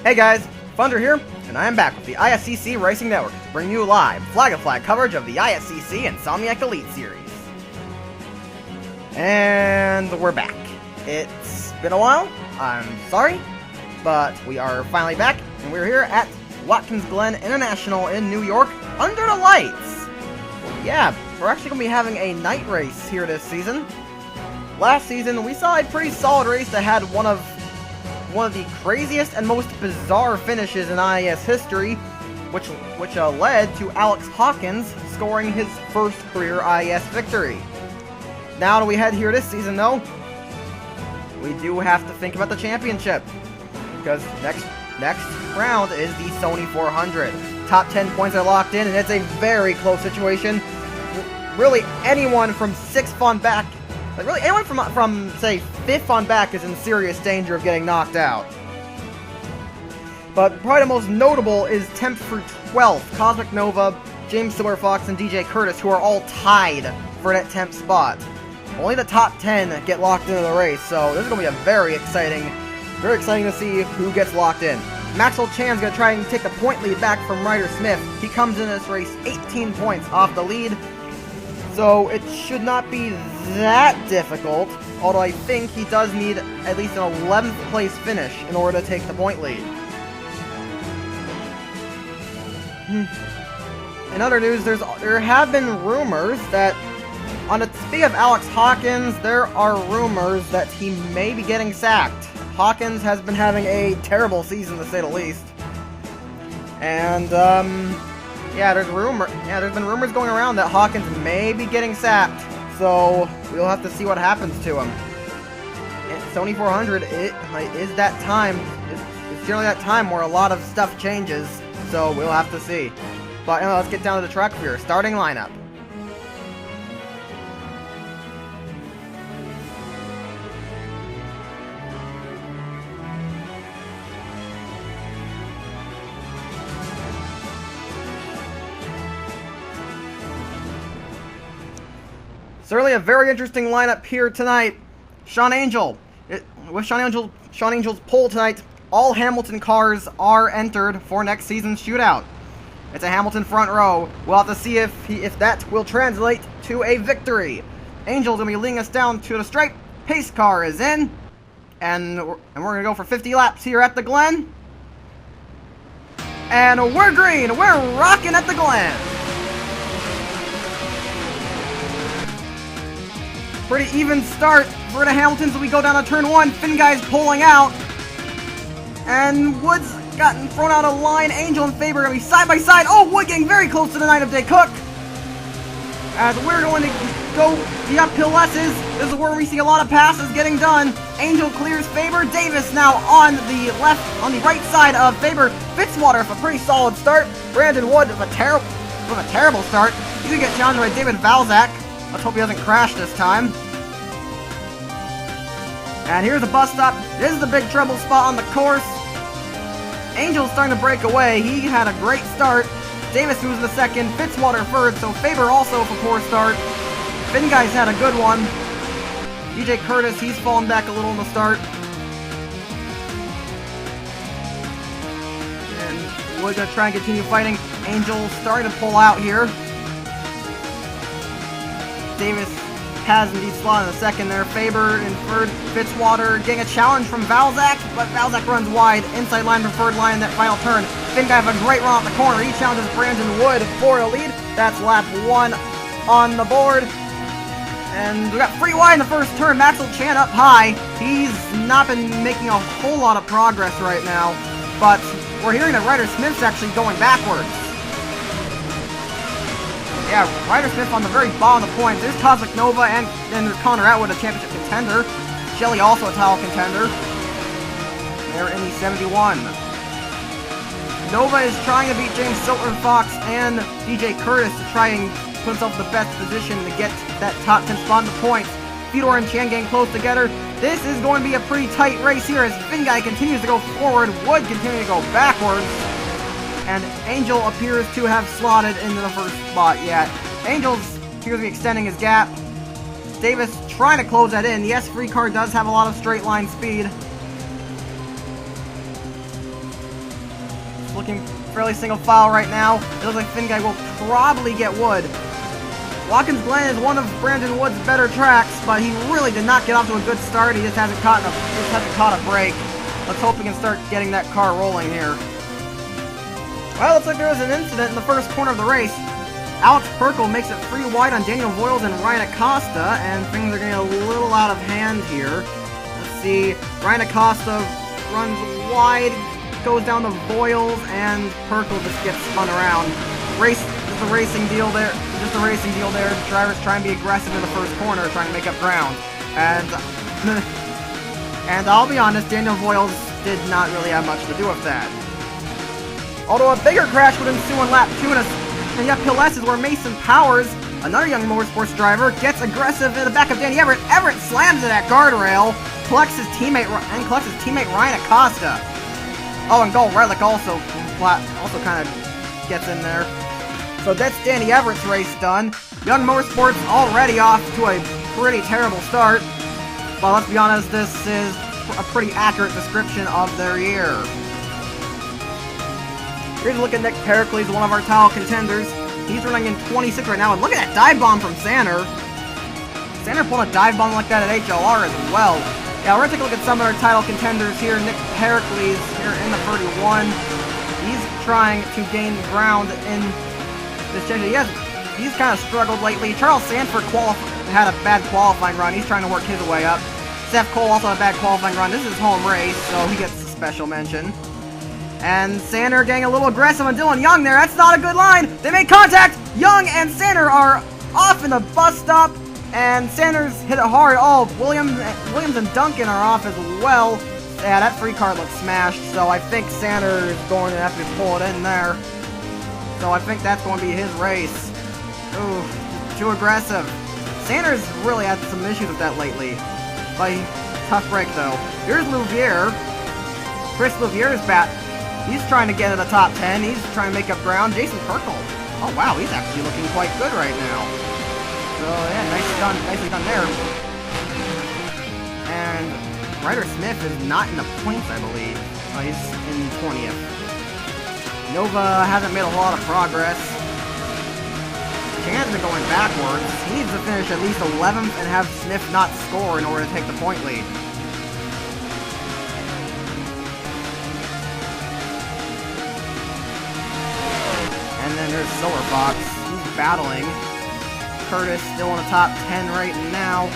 Hey guys, Thunder here, and I am back with the ISCC Racing Network to bring you live flag-to-flag coverage of the ISCC Insomniac Elite Series. And we're back. It's been a while, I'm sorry, but we are finally back, and we're here at Watkins Glen International in New York, under the lights. Yeah, we're actually going to be having a night race here this season. Last season, we saw a pretty solid race that had one of the craziest and most bizarre finishes in IS history, which led to Alex Hawkins scoring his first career IS victory. Now that we head here this season, though, we do have to think about the championship, because next round is the Sony 400. Top 10 points are locked in, and it's a very close situation. Really, anyone from 6th on back, like really anyone from say 5th on back is in serious danger of getting knocked out. But probably the most notable is 10th through 12th, Cosmic Nova, James Silverfox, and DJ Curtis, who are all tied for that 10th spot. Only the top 10 get locked into the race, so this is going to be a very exciting to see who gets locked in. Maxwell Chan's going to try and take the point lead back from Ryder Smith. He comes in this race 18 points off the lead, so it should not be that difficult, although I think he does need at least an 11th place finish in order to take the point lead. In other news, there have been rumors that, on the speak of Alex Hawkins, there are rumors that he may be getting sacked. Hawkins has been having a terrible season, to say the least. And, yeah, there's been rumors going around that Hawkins may be getting sacked. So, we'll have to see what happens to him. Sony 400, it is that time. It's generally that time where a lot of stuff changes. So, we'll have to see. But, anyway, let's get down to the track here. Starting lineup. Certainly a very interesting lineup here tonight. Sean Angel. With Sean Angel's pole tonight, all Hamilton cars are entered for next season's shootout. It's a Hamilton front row. We'll have to see if that will translate to a victory. Angel's going to be leading us down to the stripe. Pace car is in. And we're going to go for 50 laps here at the Glen. And we're green. We're rocking at the Glen. Pretty even start for the Hamiltons as we go down to turn 1. Finn guy's pulling out. And Wood's gotten thrown out of line. Angel and Faber are going to be side by side. Oh, Wood getting very close to the Night of Day Cook. As we're going to go the uphill S's. This is where we see a lot of passes getting done. Angel clears Faber. Davis now on the right side of Faber. Fitzwater with a pretty solid start. Brandon Wood with a terrible start. He's going to get challenged by David Valzak. Let's hope he doesn't crash this time. And here's the bus stop. This is the big trouble spot on the course. Angel's starting to break away. He had a great start. Davis moves in the second. Fitzwater third. So Faber also with a poor start. Finn guy's had a good one. DJ Curtis, he's fallen back a little in the start. And we're going to try and continue fighting. Angel starting to pull out here. Davis has indeed slotted in the second there. Faber in third. Fitzwater getting a challenge from Valzak, but Valzak runs wide. Inside line for third line in that final turn. Finn guy have a great run off the corner. He challenges Brandon Wood for a lead. That's lap 1 on the board. And we got free wide in the first turn. Maxwell Chan up high. He's not been making a whole lot of progress right now, but we're hearing that Ryder Smith's actually going backwards. Yeah, Ryder Smith on the very bottom of the points. There's Cosmic Nova and Connor Atwood, a championship contender. Shelley also a title contender. They're in the 71. Nova is trying to beat James Silverfox and DJ Curtis to try and put himself in the best position to get that top 10 spot in the points. Fedor and Chan getting close together. This is going to be a pretty tight race here as Finn guy continues to go forward. Wood continuing to go backwards. And Angel appears to have slotted into the first spot yet. Angel's appears to be extending his gap. Davis trying to close that in. The S3 car does have a lot of straight line speed. looking fairly single file right now. It looks like Finguy will probably get Wood. Watkins Glen is one of Brandon Wood's better tracks, but he really did not get off to a good start. He just hasn't caught a break. Let's hope he can start getting that car rolling here. Well, looks like there was an incident in the first corner of the race. Alex Perkle makes it free wide on Daniel Voiles and Ryan Acosta, and things are getting a little out of hand here. Let's see, Ryan Acosta runs wide, goes down to Voiles, and Perkle just gets spun around. Just a racing deal there. Drivers trying to be aggressive in the first corner, trying to make up ground. And I'll be honest, Daniel Voiles did not really have much to do with that. Although a bigger crash would ensue in lap 2 and yet Hill S is where Mason Powers, another young motorsports driver, gets aggressive in the back of Danny Everett. Everett slams at that guardrail, collects his teammate Ryan Acosta. Oh, and Gold Relic also kind of gets in there. So that's Danny Everett's race done. Young Motorsports already off to a pretty terrible start. But let's be honest, this is a pretty accurate description of their year. Here's a look at Nick Pericles, one of our title contenders. He's running in 26 right now, and look at that dive bomb from Sander. Sander pulled a dive bomb like that at HLR as well. Yeah, we're gonna take a look at some of our title contenders here. Nick Pericles here in the 31. He's trying to gain ground in this championship. He's kind of struggled lately. Charles Sanford had a bad qualifying run. He's trying to work his way up. Seth Cole also had a bad qualifying run. This is his home race, so he gets a special mention. And Sander getting a little aggressive on Dylan Young there. That's not a good line. They make contact. Young and Sander are off in the bus stop. And Sanders hit it hard. Oh, Williams and Duncan are off as well. Yeah, that free car looks smashed. So I think Sander is going to have to pull it in there. So I think that's going to be his race. Ooh, too aggressive. Sanders really had some issues with that lately. But tough break though. Here's Louvier. Chris Louvier's back. He's trying to get in the top 10. He's trying to make up ground. Jason Perkle. Oh wow, he's actually looking quite good right now. So yeah, nicely done there. And Ryder Smith is not in the points, I believe. He's in 20th. Nova hasn't made a lot of progress. Chan's been going backwards. He needs to finish at least 11th and have Smith not score in order to take the point lead. And then there's Silver Fox. He's battling. Curtis still in the top 10 right now.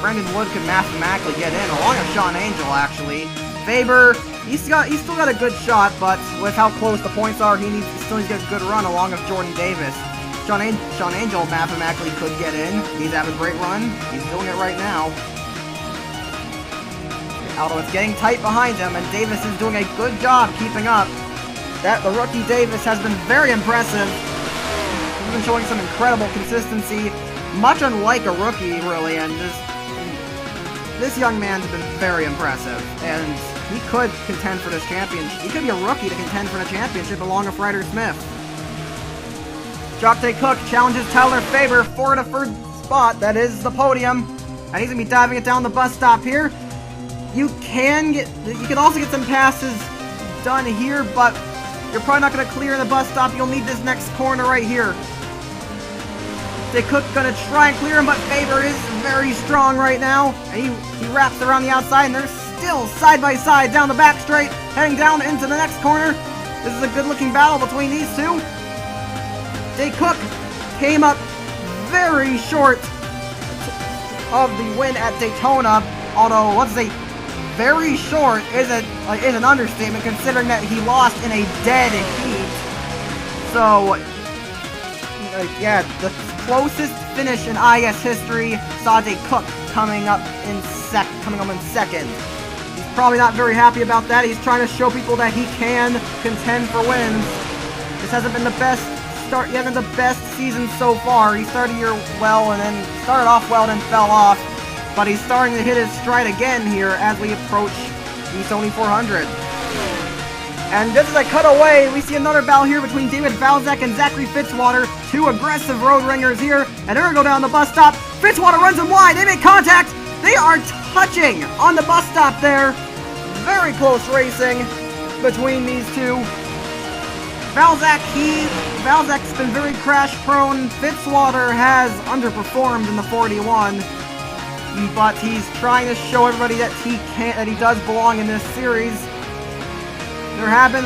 Brendan Wood could mathematically get in, along with Sean Angel, actually. Faber, he's still got a good shot, but with how close the points are, he still needs to get a good run, along with Jordan Davis. Sean Angel mathematically could get in. He's having a great run. He's doing it right now. Although it's getting tight behind him, and Davis is doing a good job keeping up. The rookie Davis has been very impressive. He's been showing some incredible consistency, much unlike a rookie, really, and this young man's been very impressive, and he could contend for this championship. He could be a rookie to contend for the championship along with Ryder Smith. Jacques Cook challenges Tyler Faber for the third spot. That is the podium, and he's gonna be diving it down the bus stop here. You can also get some passes done here, but you're probably not gonna clear in the bus stop. You'll need this next corner right here. Cook gonna try and clear him, but Faber is very strong right now. And he wraps around the outside, and they're still side by side down the back straight, heading down into the next corner. This is a good looking battle between these two. Cook came up very short of the win at Daytona, although let's say very short is an understatement considering that he lost in a dead heat. So yeah, the closest finish in IS history saw Cook coming up in second. He's probably not very happy about that. He's trying to show people that he can contend for wins. This hasn't been the best start. He hasn't the best season so far. He started the year well, and then started off well, then fell off. But he's starting to hit his stride again here as we approach the Sony 400. And just as I cut away, we see another battle here between David Valzak and Zachary Fitzwater. Two aggressive road ringers here, and they're gonna go down the bus stop. Fitzwater runs him wide. They make contact. They are touching on the bus stop there. Very close racing between these two. Valzac's been very crash prone. Fitzwater has underperformed in the 41, but he's trying to show everybody that he does belong in this series. There have been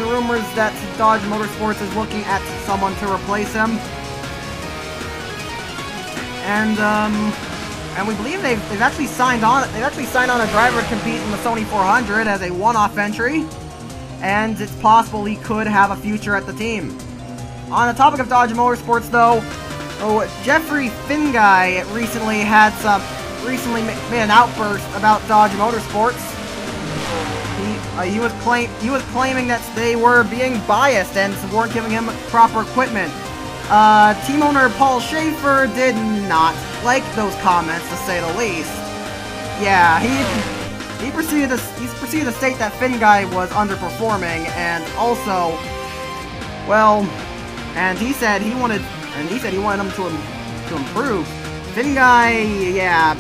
rumors that Dodge Motorsports is looking at someone to replace him, and we believe they've actually signed on. They've actually signed on a driver to compete in the Sony 400 as a one-off entry, and it's possible he could have a future at the team. On the topic of Dodge Motorsports, though, Jeffrey Finguy recently made an outburst about Dodge Motorsports. He was claiming that they were being biased and weren't giving him proper equipment. Team owner Paul Schaefer did not like those comments, to say the least. Yeah, he proceeded to state that Finguy was underperforming, and also, well, and he said he wanted him to improve. Finguy, yeah,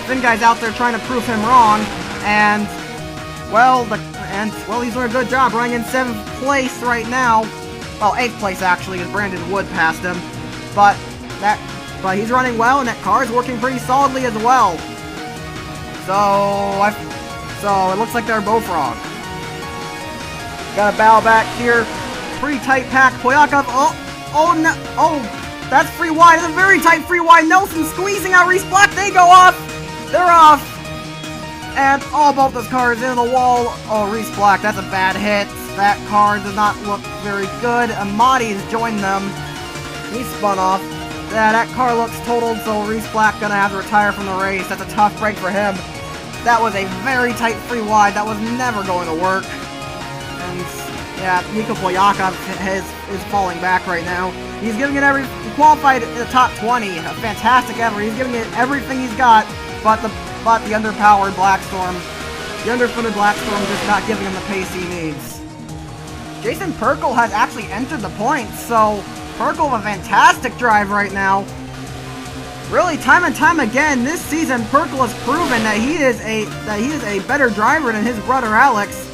Finguy's out there trying to prove him wrong, and well, he's doing a good job, running in 7th place right now. Well, 8th place actually, because Brandon Wood passed him. But he's running well, and that car is working pretty solidly as well. So it looks like they're both wrong. Got a bow back here. Pretty tight pack. Poyakov. Oh no! Oh, that's free wide. It's a very tight free wide. Nelson squeezing out Reese Black. They go off. They're off. And both those cars into the wall. Oh, Reese Black. That's a bad hit. That car does not look very good. Amati's joined them. He spun off. Yeah, that car looks totaled, so Reese Black gonna have to retire from the race. That's a tough break for him. That was a very tight free wide. That was never going to work. And yeah, Nico Poyakov is falling back right now. He's giving it he qualified in the top 20. A fantastic effort. He's giving it everything he's got, but the underpowered Blackstorm, the underfooted Blackstorm, just not giving him the pace he needs. Jason Perkle has actually entered the points, so Perkle with a fantastic drive right now. Really, time and time again this season, Perkle has proven that he is a better driver than his brother Alex.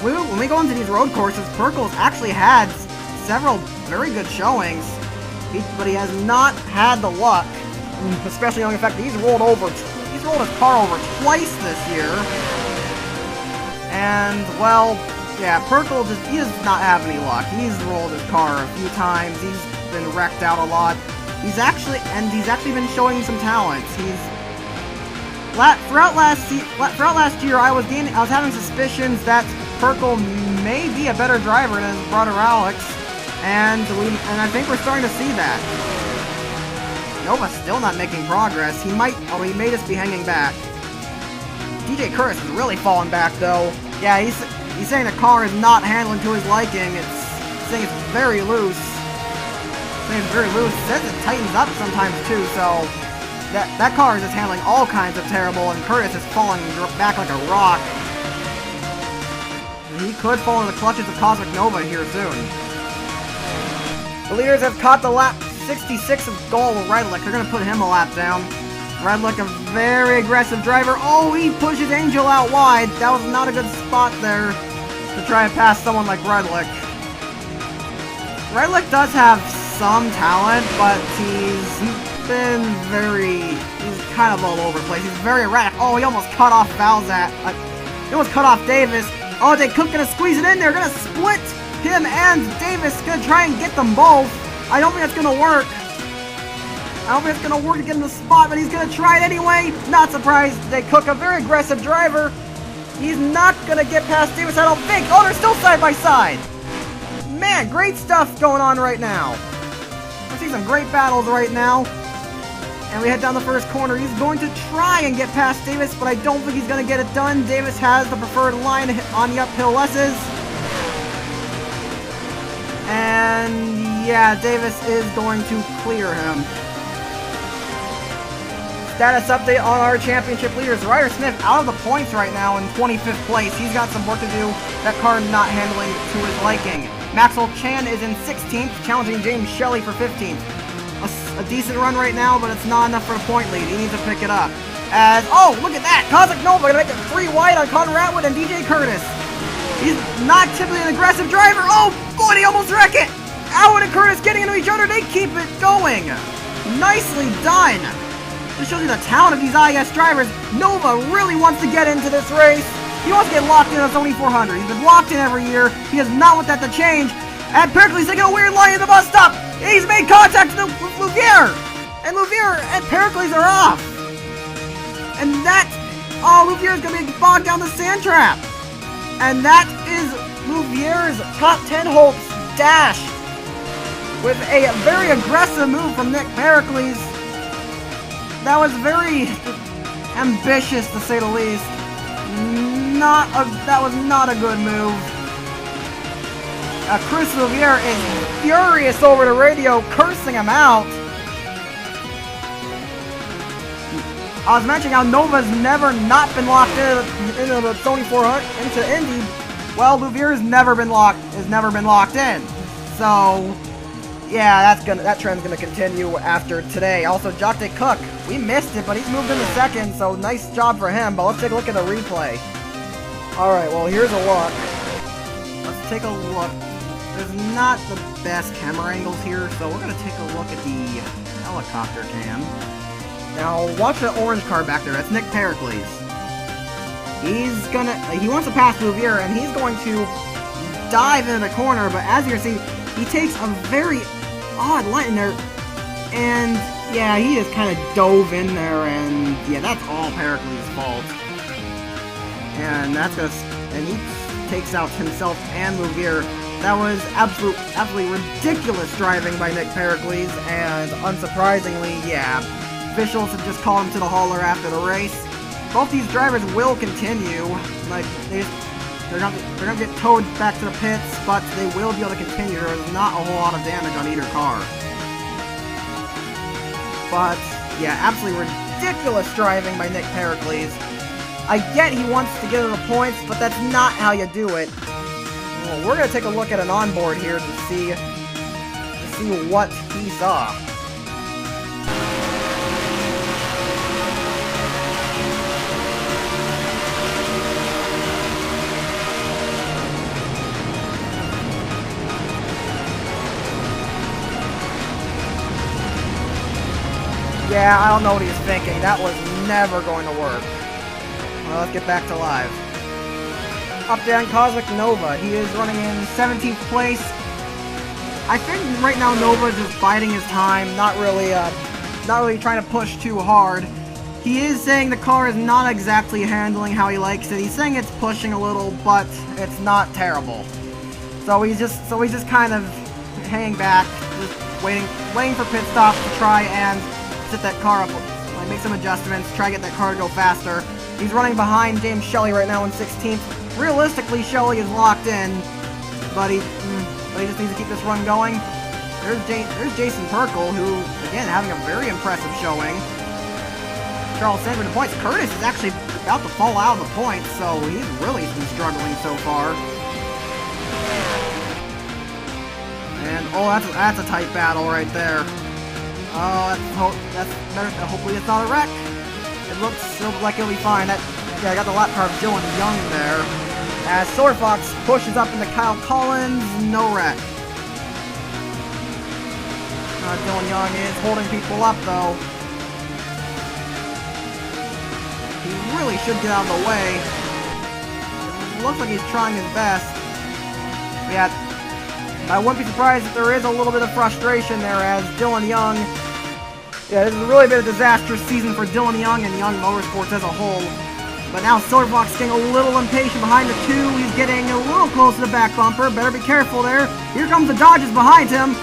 When we go into these road courses, Perkle's actually had several very good showings, but he has not had the luck, especially on the fact that he's rolled his car over twice this year. And well, yeah, Perkle he does not have any luck. He's rolled his car a few times. He's been wrecked out a lot. He's actually been showing some talents. Throughout last year, I was having suspicions that Perkle may be a better driver than his brother Alex, and I think we're starting to see that. Nova's still not making progress. He may just be hanging back. DJ Curtis is really falling back though. Yeah, he's saying the car is not handling to his liking. He's saying it's very loose. It says it tightens up sometimes too, so that car is just handling all kinds of terrible, and Curtis is falling back like a rock. He could fall in the clutches of Cosmic Nova here soon. The leaders have caught the lap 66 of goal with Redlick. They're going to put him a lap down. Redlick, a very aggressive driver. Oh, he pushes Angel out wide. That was not a good spot there to try and pass someone like Redlick. Redlick does have some talent, but he's kind of all over the place. He's very erratic. Oh, he almost cut off Valzat. He almost cut off Davis. Oh, they Cook gonna squeeze it in there. Gonna split him and Davis. Gonna try and get them both. I don't think that's gonna work. I don't think it's gonna work to get him the spot, but he's gonna try it anyway. Not surprised. They Cook, a very aggressive driver. He's not gonna get past Davis, I don't think. Oh, they're still side by side. Man, great stuff going on right now. We're seeing some great battles right now. And we head down the first corner. He's going to try and get past Davis, but I don't think he's going to get it done. Davis has the preferred line on the uphill S's. And yeah, Davis is going to clear him. Status update on our championship leaders. Ryder Smith out of the points right now in 25th place. He's got some work to do. That car not handling to his liking. Maxwell Chan is in 16th, challenging James Shelley for 15th. a decent run right now, but it's not enough for a point lead. He needs to pick it up. As, oh, look at that! Cosmic Nova gonna make it 3 wide on Connor Atwood and DJ Curtis. He's not typically an aggressive driver. Oh, boy, he almost wrecked it! Atwood and Curtis getting into each other. They keep it going. Nicely done. This shows you the talent of these IS drivers. Nova really wants to get into this race. He wants to get locked in on Sony 400. He's been locked in every year. He does not want that to change. And Pericles taking a weird line at the bus stop. He's made contact with Louvier. And Louvier and Pericles are off. And that, oh, Louvier is going to be bogged down the sand trap. And that is Louvier's top 10 hopes dashed with a very aggressive move from Nick Pericles. That was very ambitious, to say the least. That was not a good move. Chris Louvier is furious over the radio, cursing him out. I was mentioning how Nova's never not been locked into the Sony 400, into Indy. Well, Louvier's never been locked in. So, yeah, that trend's gonna continue after today. Also, Jacques Cook, we missed it, but he's moved into second, so nice job for him. But let's take a look at the replay. Alright, well, here's a look. Let's take a look. There's not the best camera angles here, so we're going to take a look at the helicopter cam. Now, watch the orange car back there. That's Nick Pericles. He wants to pass Louvier, and he's going to dive into the corner, but as you can see, he takes a very odd line in there, and yeah, he just kind of dove in there, and yeah, that's all Pericles' fault. And and he takes out himself and Louvier. That was absolutely ridiculous driving by Nick Pericles, and unsurprisingly, yeah, officials have just called him to the hauler after the race. Both these drivers will continue, like, they're gonna get towed back to the pits, but they will be able to continue. There's not a whole lot of damage on either car. But, yeah, absolutely ridiculous driving by Nick Pericles. I get he wants to get to the points, but that's not how you do it. Well, we're going to take a look at an onboard here to see what he saw. Yeah, I don't know what he was thinking. That was never going to work. Well, let's get back to live. Up down Cosmic Nova. He is running in 17th place. I think right now Nova is just biding his time, not really trying to push too hard. He is saying the car is not exactly handling how he likes it. He's saying it's pushing a little, but it's not terrible. So he's just kind of hanging back, just waiting for pit stops to try and set that car up, like make some adjustments, try to get that car to go faster. He's running behind James Shelley right now in 16th. Realistically, Shelley is locked in, but he just needs to keep this run going. There's Jason Perkle, who, again, having a very impressive showing. Charles Sandford the points. Curtis is actually about to fall out of the points, so he's really been struggling so far. And, oh, that's a tight battle right there. Oh, that's better. Hopefully it's not a wreck. It looks like it'll be fine. I got the lap car of Dylan Young there. As Sword Fox pushes up into Kyle Collins, no wreck. Dylan Young is holding people up though. He really should get out of the way. It looks like he's trying his best. Yeah, I wouldn't be surprised if there is a little bit of frustration there as Dylan Young. Yeah, this has really been a disastrous season for Dylan Young and Young Motorsports as a whole. But now Silverfox getting a little impatient behind the two. He's getting a little close to the back bumper. Better be careful there. Here comes the Dodges behind him.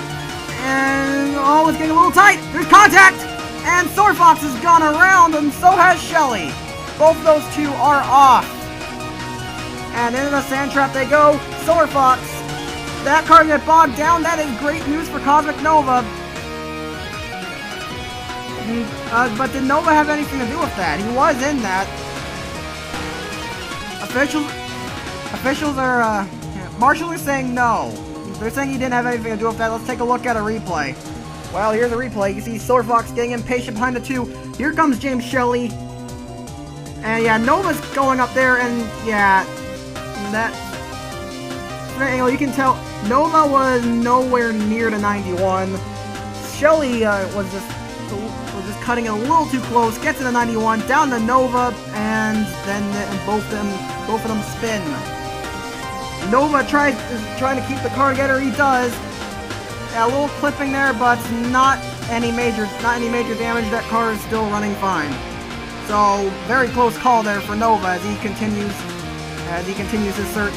And, oh, it's getting a little tight. There's contact. And Silverfox has gone around, and so has Shelley. Both of those two are off. And into the sand trap they go. Silverfox. That car get bogged down. That is great news for Cosmic Nova. But did Nova have anything to do with that? He was in that. Officials are, marshals are saying no. They're saying he didn't have anything to do with that. Let's take a look at a replay. Well, here's a replay. You see Silver Fox getting impatient behind the 2. Here comes James Shelley. And yeah, Nova's going up there, and yeah, you can tell Nova was nowhere near the 91. Shelley was just cutting it a little too close. Gets to the 91, down to Nova, and then both of them spin. Nova is trying to keep the car together. He does. Yeah, a little clipping there, but not any major damage. That car is still running fine. So very close call there for Nova as he continues his search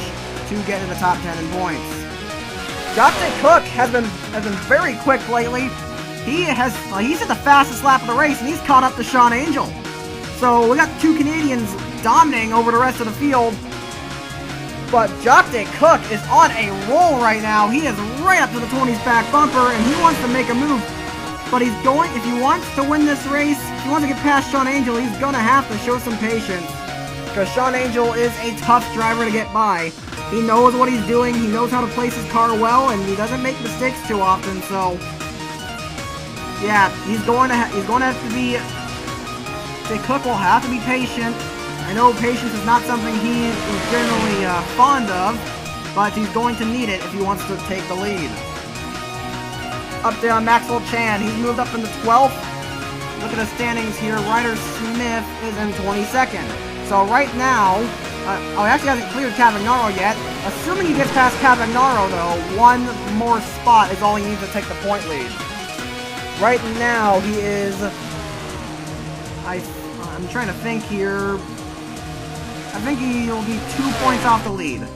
to get in the top 10 in points. Dr. Cook has been very quick lately. He's at the fastest lap of the race, and he's caught up to Sean Angel. So we got 2 Canadians dominating over the rest of the field. But Dr. Cook is on a roll right now. He is right up to the 20's back bumper, and he wants to make a move. But if he wants to win this race, if he wants to get past Sean Angel, he's going to have to show some patience. Because Sean Angel is a tough driver to get by. He knows what he's doing, he knows how to place his car well, and he doesn't make mistakes too often, so... yeah, he's going to have to be... Cook will have to be patient. I know patience is not something he is generally fond of, but he's going to need it if he wants to take the lead. Up there on Maxwell Chan, he's moved up into 12th. Look at the standings here. Ryder Smith is in 22nd. So right now, he actually hasn't cleared Cavagnaro yet. Assuming he gets past Cavagnaro, though, one more spot is all he needs to take the point lead. Right now, he is... I'm trying to think here. I think he'll be 2 points off the lead.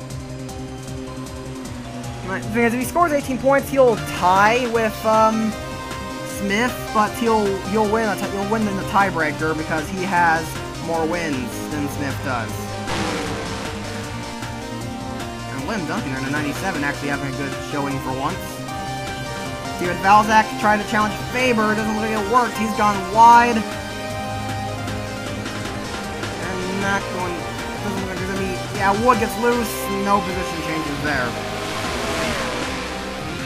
Because if he scores 18 points, he'll tie with Smith, but he'll win in the tiebreaker because he has more wins than Smith does. And Lynn Duncan in the 97 actually having a good showing for once. Steven Valzak tried to challenge Faber, doesn't look like it worked. He's gone wide. And not going. Doesn't look like there's any. Yeah, Wood gets loose. No position changes there.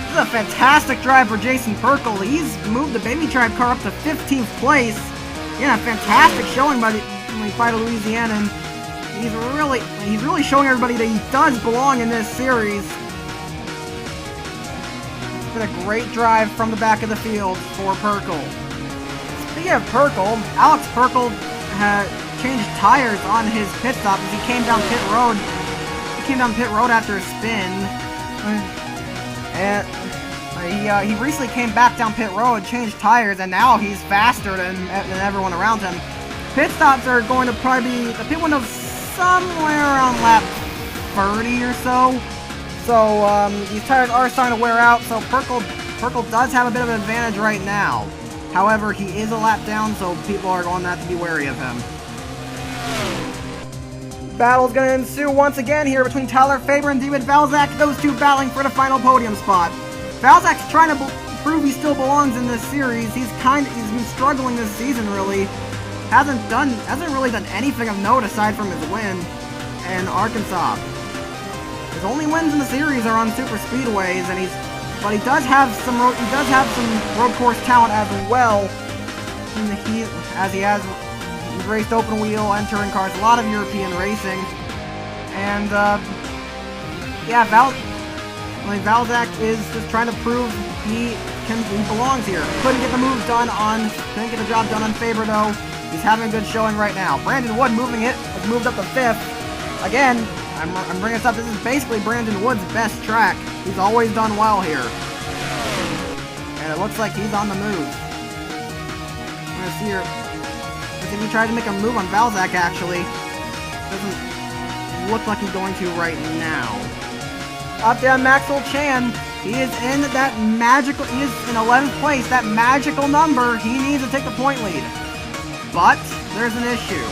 This is a fantastic drive for Jason Perkle. He's moved the Baby Tribe car up to 15th place. Yeah, fantastic showing by the Louisiana. And he's really showing everybody that he does belong in this series. It's been a great drive from the back of the field for Perkle. Speaking of Perkle, Alex Perkle had changed tires on his pit stop as he came down pit road. He came down pit road after a spin. And he recently came back down pit road, changed tires, and now he's faster than everyone around him. Pit stops are going to probably be, the pit window's somewhere around lap 30 or so. So these tires are starting to wear out, so Perkle does have a bit of an advantage right now. However, he is a lap down, so people are going to have to be wary of him. Battle's going to ensue once again here between Tyler Faber and David Valzak, those two battling for the final podium spot. Valzak's trying to prove he still belongs in this series. He's been struggling this season, really. Hasn't really done anything of note aside from his win in Arkansas. His only wins in the series are on super speedways, but he does have some road course talent as well. He has raced open wheel and touring cars, a lot of European racing, and yeah, Valzak is just trying to prove he belongs here. Couldn't get the job done on Faber though. He's having a good showing right now. Brandon Wood has moved up to 5th. Again, I'm bringing this up. This is basically Brandon Wood's best track. He's always done well here, and it looks like he's on the move. I'm gonna see here. If he tried to make a move on Valzak, actually. Doesn't look like he's going to right now. Up there, Maxwell Chan. He is in 11th place. That magical number. He needs to take the point lead. But there's an issue.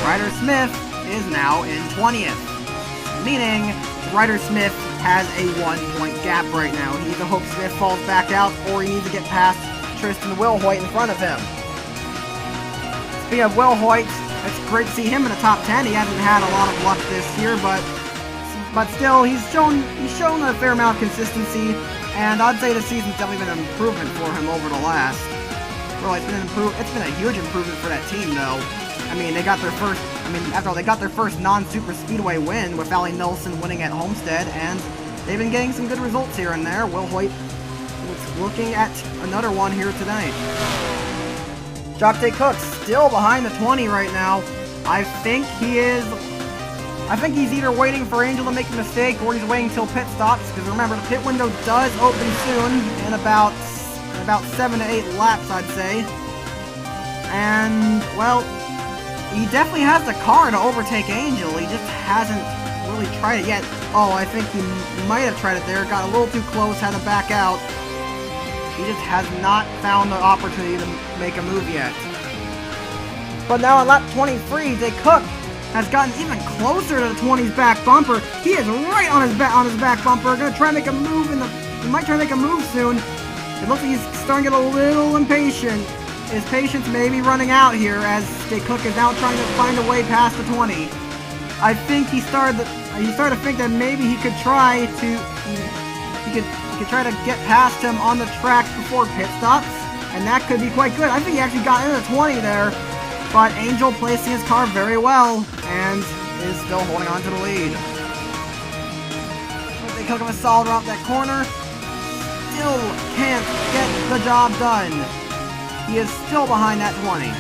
Ryder Smith is now in 20th. Meaning, Ryder Smith has a 1-point gap right now. He needs to hope Smith falls back out, or he needs to get past Tristan Wilhoit in front of him. Speaking of Wilhoit, it's great to see him in the top 10. He hasn't had a lot of luck this year, but still, he's shown a fair amount of consistency. And I'd say this season's definitely been an improvement for him over the last. Well, it's been a huge improvement for that team, though. I mean, they got their first, after all, they got their first non-super speedway win with Allie Nelson winning at Homestead, and they've been getting some good results here and there. Will Hoyt is looking at another one here tonight. Jacques Cook still behind the 20 right now. I think he's either waiting for Angel to make a mistake or he's waiting until pit stops, because remember, the pit window does open soon in about 7 to 8 laps, I'd say. And, well, he definitely has the car to overtake Angel. He just hasn't really tried it yet. Oh, I think he might have tried it there. Got a little too close, had to back out. He just has not found the opportunity to make a move yet. But now on lap 23, Jay Cook has gotten even closer to the 20's back bumper. He is right on his back bumper. Gonna try and make a move he might try to make a move soon. It looks like he's starting to get a little impatient. His patience may be running out here as Jay Cook is now trying to find a way past the 20. I think he started to think that maybe he could try to get past him on the track before pit stops, and that could be quite good. I think he actually got into the 20 there, but Angel placing his car very well and is still holding on to the lead. They cook him a solid route that corner. Still can't get the job done. He is still behind that 20.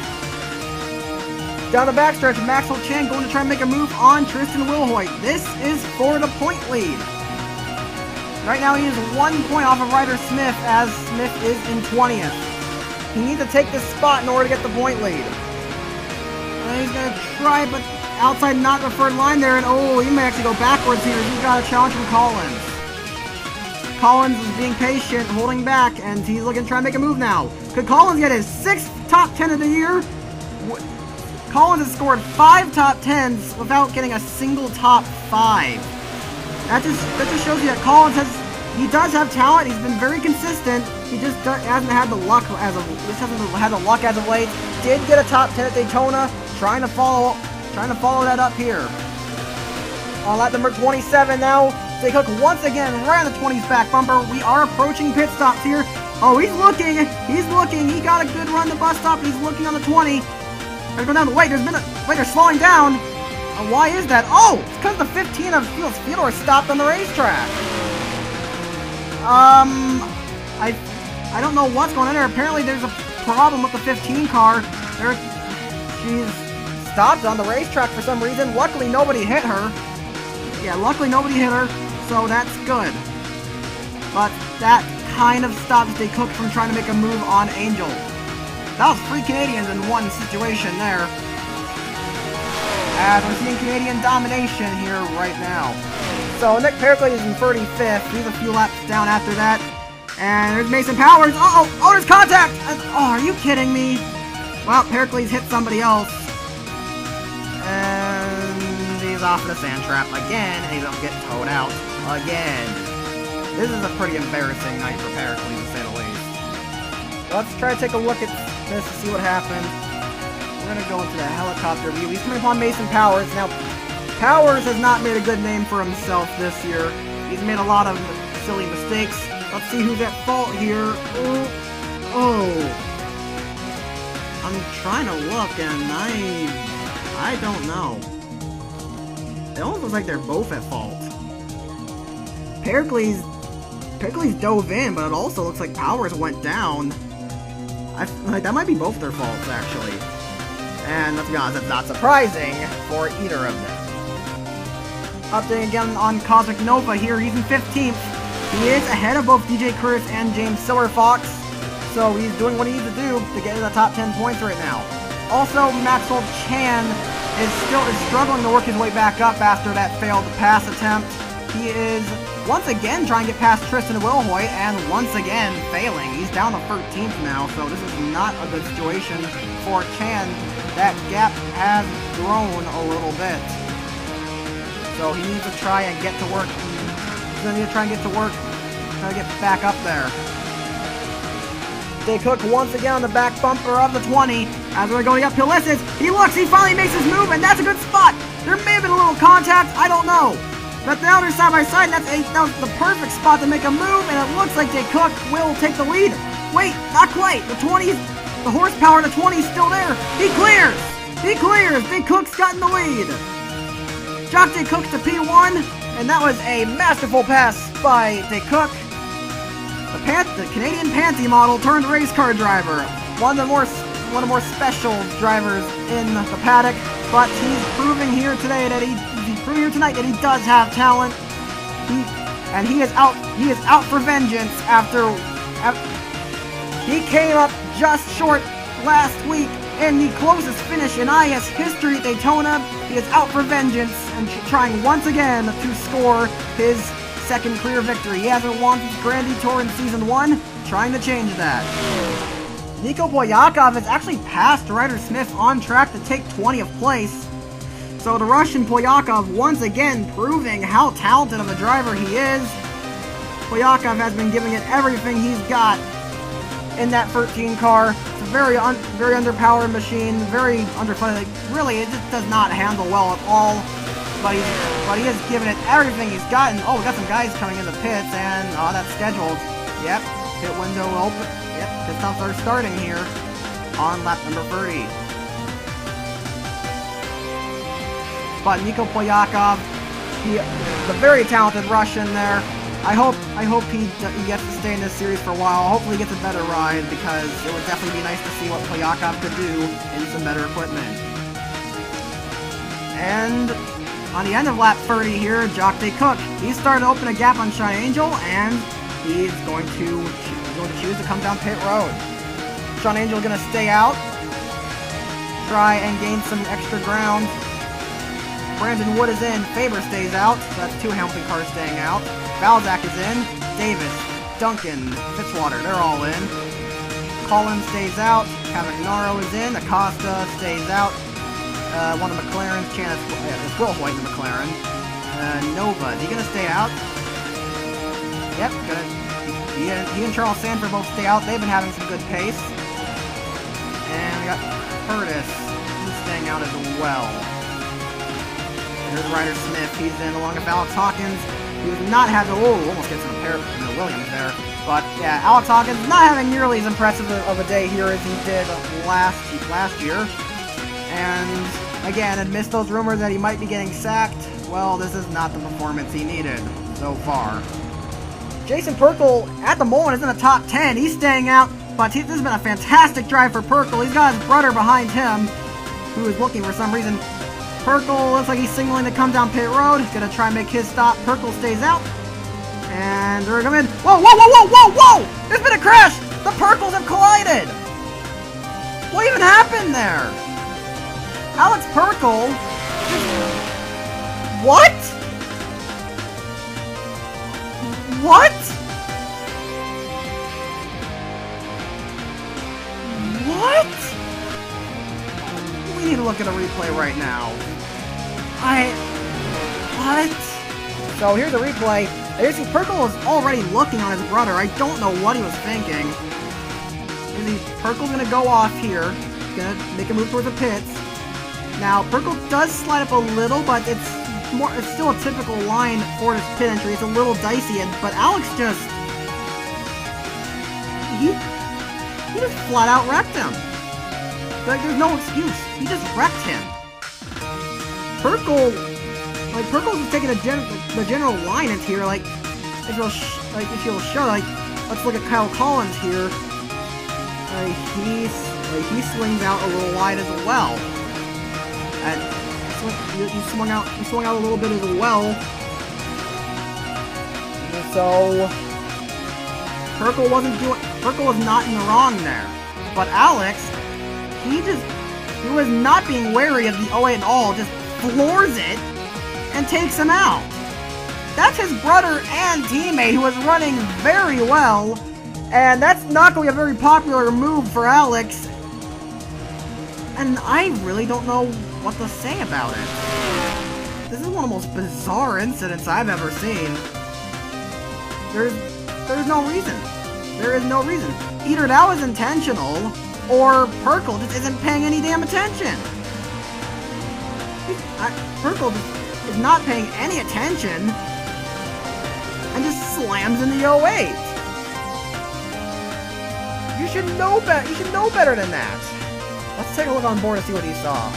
Down the backstretch, Maxwell Chan going to try and make a move on Tristan Wilhoit. This is for the point lead. Right now he is 1 point off of Ryder Smith as Smith is in 20th. He needs to take this spot in order to get the point lead. He's going to try, but outside not preferred line there, and oh, he may actually go backwards here. He's got a challenge from Collins. Collins is being patient, holding back, and he's looking to try and make a move now. Could Collins get his 6th top 10 of the year? Collins has scored 5 top 10s without getting a single top 5. That just shows you that Collins does have talent. He's been very consistent. He just hasn't had the luck as of late. Did get a top 10 at Daytona. Trying to follow that up here. On lap number 27 now. Jay Cook once again right on the 20's back bumper. We are approaching pit stops here. Oh, he's looking. He got a good run to bus stop. He's looking on the 20. They're going down. Wait, they're slowing down. Why is that? Oh, it's because the 15 of Felix Fedor stopped on the racetrack. I don't know what's going on there. Apparently there's a problem with the 15 car. She's stopped on the racetrack for some reason. Luckily nobody hit her. Yeah, luckily nobody hit her, so that's good. But that kind of stops Jay Cook from trying to make a move on Angel. That was 3 Canadians in one situation there. As we're seeing Canadian domination here right now. So Nick Pericles is in 35th. He's a few laps down after that. And there's Mason Powers. Oh, there's contact! Oh, are you kidding me? Well, Pericles hit somebody else. And he's off in the sand trap again, and he's gonna get towed out again. This is a pretty embarrassing night for Pericles, to say the least. Let's try to take a look at this to see what happened. We're going to go into the helicopter view. He's coming upon Mason Powers. Now, Powers has not made a good name for himself this year. He's made a lot of silly mistakes. Let's see who's at fault here. Oh. I'm trying to look, and I don't know. It almost looks like they're both at fault. Pericles dove in, but it also looks like Powers went down. That might be both their faults, actually. And let's be honest, that's not surprising for either of them. Updating again on Cosmic Nova here, he's in 15th. He is ahead of both DJ Curtis and James Silverfox, so he's doing what he needs to do to get in the top 10 points right now. Also, Maxwell Chan is struggling to work his way back up after that failed pass attempt. He is once again trying to get past Tristan Wilhoit and once again failing. He's down to 13th now, so this is not a good situation for Chan. That gap has grown a little bit. So he needs to try and get to work. He's going to need to try and get to work, try to get back up there. Jay Cook once again on the back bumper of the 20. As we're going uphill, he looks, he finally makes his move, and that's a good spot. There may have been a little contact, I don't know. But now they're side by side, and that was the perfect spot to make a move, and it looks like Jay Cook will take the lead. Wait, not quite. The horsepower in the 20 is still there. He clears! He clears! Jay Cook's gotten the lead. Jock Jay Cook to P1, and that was a masterful pass by Jay Cook. The Canadian Panty model turned race car driver. One of the more special drivers in the paddock, but he's proving here today that he's proving here tonight that he does have talent. He is out for vengeance after he came up just short last week in the closest finish in IS history at Daytona. He is out for vengeance and trying once again to score his second career victory. He hasn't won his Grand Tour in Season 1, trying to change that. Nico Boyakov has actually passed Ryder Smith on track to take 20th place. So the Russian Boyakov once again proving how talented of a driver he is. Boyakov has been giving it everything he's got in that 13 car. It's a very underpowered machine, very underfunded. Really, it just does not handle well at all. But he has given it everything he's got. And oh, we got some guys coming in the pits, and oh, that's scheduled. Yep, pit window open. Yep, pit stops are starting here on lap number 30. But Nico Polyakov, the very talented Russian there. I hope he gets to stay in this series for a while. Hopefully he gets a better ride, because it would definitely be nice to see what Polyakov could do in some better equipment. And on the end of lap 30 here, Jock Day Cook. He's starting to open a gap on Sean Angel, and he's going to choose to come down pit road. Sean Angel going to stay out, try and gain some extra ground. Brandon Wood is in, Faber stays out, so that's 2 Hamilton cars staying out. Balzac is in, Davis, Duncan, Fitzwater, they're all in. Collins stays out, Cavagnaro is in, Acosta stays out. One of McLaren's, Will White in the McLaren. Nova, is he gonna stay out? Yep, he and Charles Sanford both stay out. They've been having some good pace. And we got Curtis, he's staying out as well. There's Ryder Smith, he's in along with Alex Hawkins. He was not having, almost gets in a pair of Williams there. But yeah, Alex Hawkins not having nearly as impressive of a day here as he did last year. And again, amidst those rumors that he might be getting sacked, well, this is not the performance he needed so far. Jason Perkle, at the moment, is in the top 10. He's staying out, but this has been a fantastic drive for Perkle. He's got his brother behind him, who is looking for some reason. Perkle looks like he's signaling to come down pit road. He's going to try and make his stop. Perkle stays out. And they're coming in. Whoa, whoa, whoa, whoa, whoa, whoa! There's been a crash! The Perkles have collided! What even happened there? Alex Perkle? What? What? What? We need to look at a replay right now. What? So here's the replay. You see Perkle is already looking on his brother. I don't know what he was thinking. Perkle's gonna go off here. Gonna make a move towards the pits. Now, Perkle does slide up a little, but it's still a typical line for his pit entry. It's a little dicey, but Alex just... He just flat out wrecked him. There's no excuse. He just wrecked him. Perkle's just taking the general line into here. If you'll show, let's look at Kyle Collins here. He swings out a little wide as well. And he swung out a little bit as well. And so Perkle was not in the wrong there. But Alex, he was not being wary of the 08 at all, just floors it and takes him out. That's his brother and teammate who was running very well, and that's not going to be a very popular move for Alex. And I really don't know what to say about it. This is one of the most bizarre incidents I've ever seen. There's no reason. There is no reason. Either that was intentional, or Perkle just isn't paying any damn attention. is not paying any attention and just slams into the 08. You should know better. You should know better than that. Let's take a look on board and see what he saw.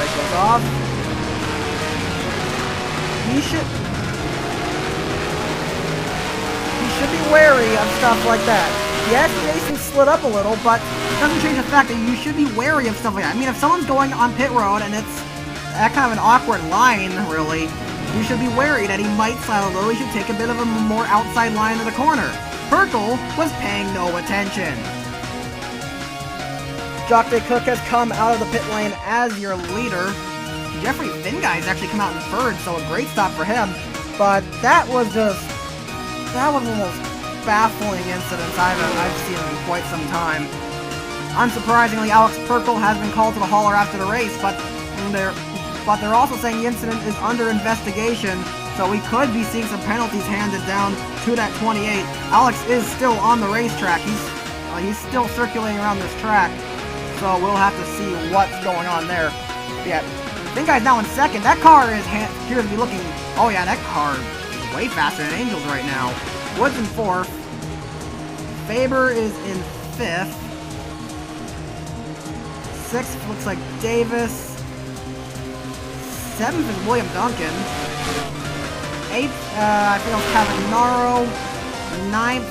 Goes off. He should be wary of stuff like that. Yes, Jason slid up a little, but it doesn't change the fact that you should be wary of stuff like that. I mean, if someone's going on pit road and it's that kind of an awkward line, really, you should be wary that he might slide, although he should take a bit of a more outside line to the corner. Perkle was paying no attention. Jockday Cook has come out of the pit lane as your leader. Jeffrey Finguy's actually come out in third, so a great stop for him. But that was one of the most baffling incidents I've seen in quite some time. Unsurprisingly, Alex Perkle has been called to the hauler after the race, but they're also saying the incident is under investigation, so we could be seeing some penalties handed down to that 28. Alex is still on the racetrack. He's still circulating around this track. So we'll have to see what's going on there. Yeah, Finguy's now in second. That car appears to be looking... Oh yeah, that car is way faster than Angels right now. Woods in fourth. Faber is in fifth. Sixth looks like Davis. Seventh is William Duncan. Eighth, I think it was Cavanaro. Ninth,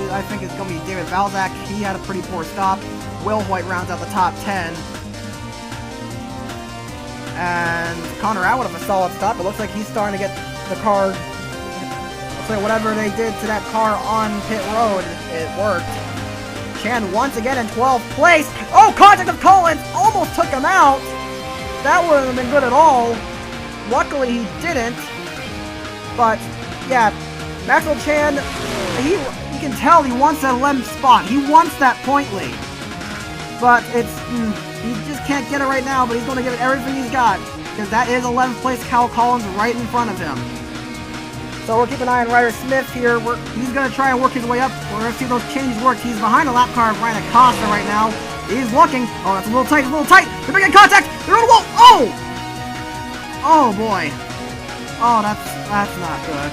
I think it's going to be David Valzak. He had a pretty poor stop. Will Hoyt rounds out the top 10. And Connor Atwood with a solid stop. It looks like he's starting to get the car. Looks like whatever they did to that car on pit road, it worked. Chan once again in 12th place. Oh, contact with Collins! Almost took him out! That wouldn't have been good at all. Luckily he didn't. But, yeah, Maxwell Chan, you can tell he wants that 11th spot. He wants that point lead. But he just can't get it right now, but he's going to give it everything he's got. Because that is 11th place Cal Collins right in front of him. So we'll keep an eye on Ryder Smith here. He's going to try and work his way up. We're going to see those changes work. He's behind the lap car of Ryan Acosta right now. He's looking. Oh, that's a little tight, They're making contact. They're on the wall. Oh! Oh, boy. Oh, that's not good.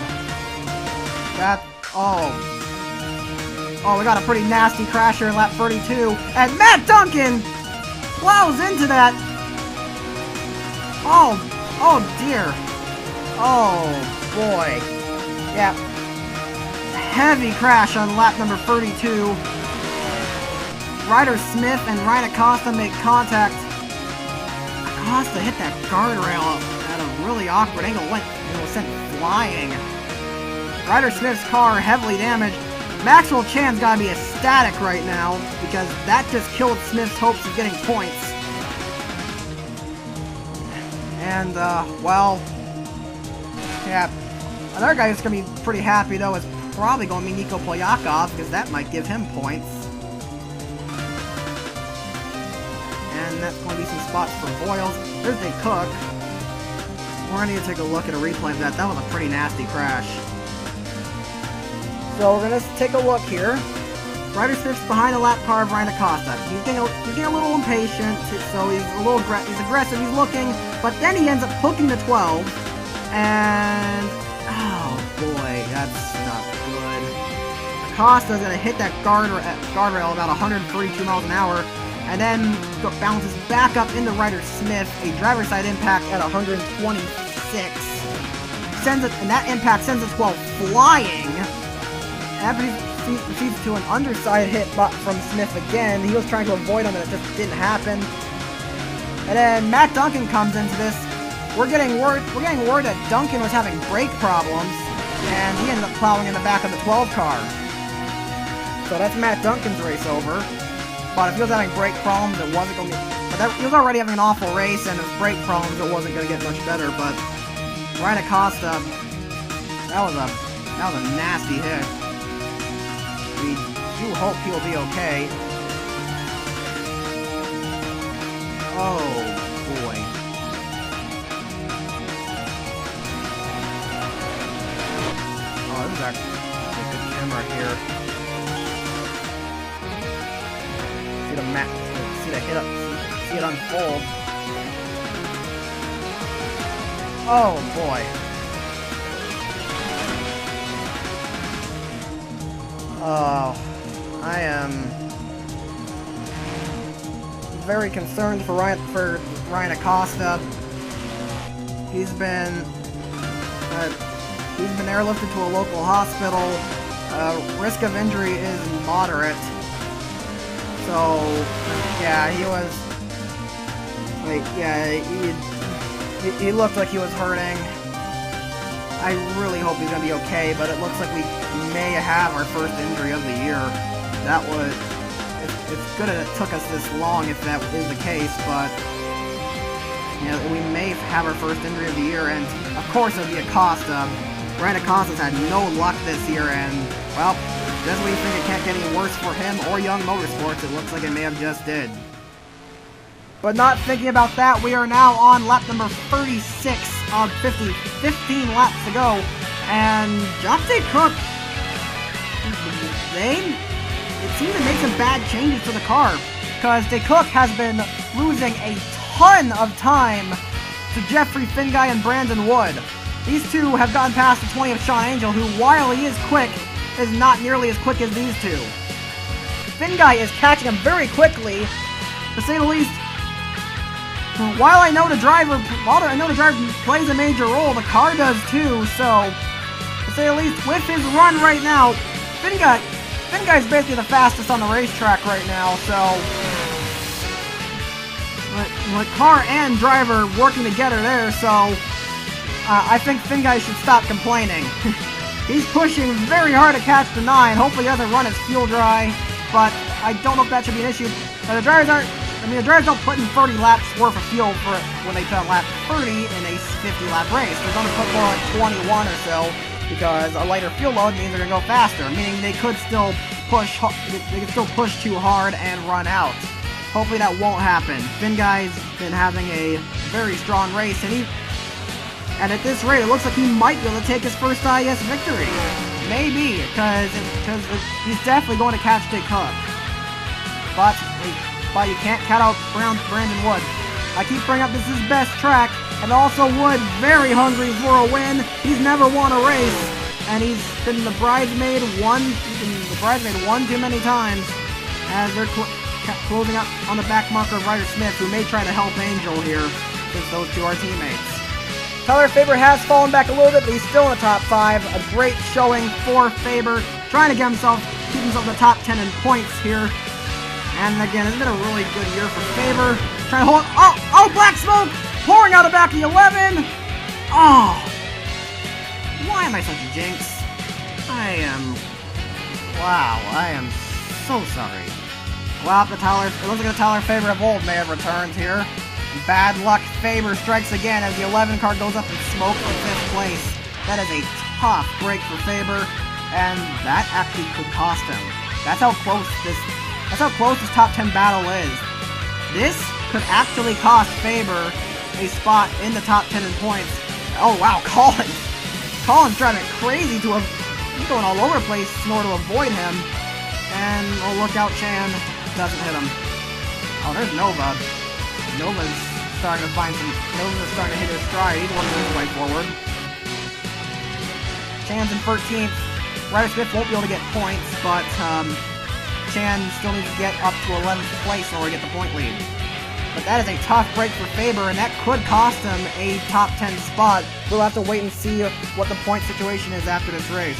Oh, we got a pretty nasty crash here in lap 32. And Matt Duncan plows into that. Oh dear. Oh, boy. Yeah. Heavy crash on lap number 32. Ryder Smith and Ryan Acosta make contact. Acosta hit that guardrail at a really awkward angle. It was sent flying. Ryder Smith's car heavily damaged. Maxwell Chan's gotta be ecstatic right now because that just killed Smith's hopes of getting points. And, well, yeah, another guy who's gonna be pretty happy though is probably gonna be Nico Polyakov because that might give him points. And that's going to be some spots for Boyles. There's Big Cook. We're going to need to take a look at a replay of that. That was a pretty nasty crash. So we're going to take a look here. Ryder Smith's behind the lap car of Ryan Acosta. He's getting a little impatient, so he's aggressive, he's looking, but then he ends up hooking the 12, and oh boy, that's not good. Acosta's going to hit that guardrail about 132 miles an hour, and then bounces back up into Ryder Smith, a driver's side impact at 126. And that impact sends the 12 flying. After he proceeds to an underside hit from Smith again. He was trying to avoid him and it just didn't happen. And then Matt Duncan comes into this. We're getting word that Duncan was having brake problems, and he ended up plowing in the back of the 12 car. So that's Matt Duncan's race over. But if he was having brake problems, it wasn't going to be... he was already having an awful race, and with brake problems, it wasn't going to get much better. But Ryan Acosta, that was a nasty hit. We do hope he'll be okay. Oh, boy. Oh, this is actually a good camera here. the map, see the hit up, see it unfold. Oh boy. Oh, I am very concerned for Ryan Acosta. He's been airlifted to a local hospital. Risk of injury is moderate. So, yeah, he was, like, yeah, he looked like he was hurting. I really hope he's gonna be okay, but it looks like we may have our first injury of the year. That was, it's good that it took us this long if that is the case, but, you know, we may have our first injury of the year, and of course it'll be Acosta. Ryan Acosta's had no luck this year, and, well, just when you think it can't get any worse for him or Young Motorsports, it looks like it may have just did. But not thinking about that, we are now on lap number 36 of 15 laps to go, and Jonte Cook, it seems to make some bad changes to the car, because DeCook has been losing a ton of time to Jeffrey Finguy and Brandon Wood. These two have gotten past the 20 of Sean Angel, who, while he is quick, is not nearly as quick as these two. Finguy is catching him very quickly, to say the least. While I know the driver plays a major role, the car does too, so, to say the least, with his run right now, Finguy's basically the fastest on the racetrack right now, so, with car and driver working together there, so, I think Finguy should stop complaining. He's pushing very hard to catch the 9, hopefully he doesn't run his fuel dry, but I don't know if that should be an issue. The drivers don't put in 30 laps worth of fuel for when they put on lap 30 in a 50-lap race. They're going to put more like 21 or so, because a lighter fuel load means they're going to go faster, meaning they could still push too hard and run out. Hopefully that won't happen. Finguy's been having a very strong race, and at this rate, it looks like he might be able to take his first IS victory. Maybe, because he's definitely going to catch Dick Cook. But you can't count out Brandon Wood. I keep bringing up this is his best track, and also Wood very hungry for a win. He's never won a race, and he's been the bridesmaid one too many times, as they're closing up on the back marker of Ryder Smith, who may try to help Angel here, since those two are teammates. Tyler Faber has fallen back a little bit, but he's still in the top 5. A great showing for Faber, trying to keep himself in the top 10 in points here. And again, it's been a really good year for Faber. Trying to hold. Oh, black smoke pouring out the back of the 11. Oh, why am I such a jinx? I am so sorry. Well, it looks like the Tyler Faber of old may have returned here. Bad luck, Faber strikes again as the 11 car goes up in smoke for 5th place. That is a tough break for Faber, and that actually could cost him. That's how close this top 10 battle is. This could actually cost Faber a spot in the top 10 in points. Oh wow, Colin's driving crazy to him. He's going all over the place in order to avoid him. And oh, look out, Chan doesn't hit him. Oh, there's Nova. Nova's starting to hit his stride. He's working his way forward. Chan's in 13th. Ryder Smith won't be able to get points, but Chan still needs to get up to 11th place in order to get the point lead. But that is a tough break for Faber, and that could cost him a top 10 spot. We'll have to wait and see what the point situation is after this race.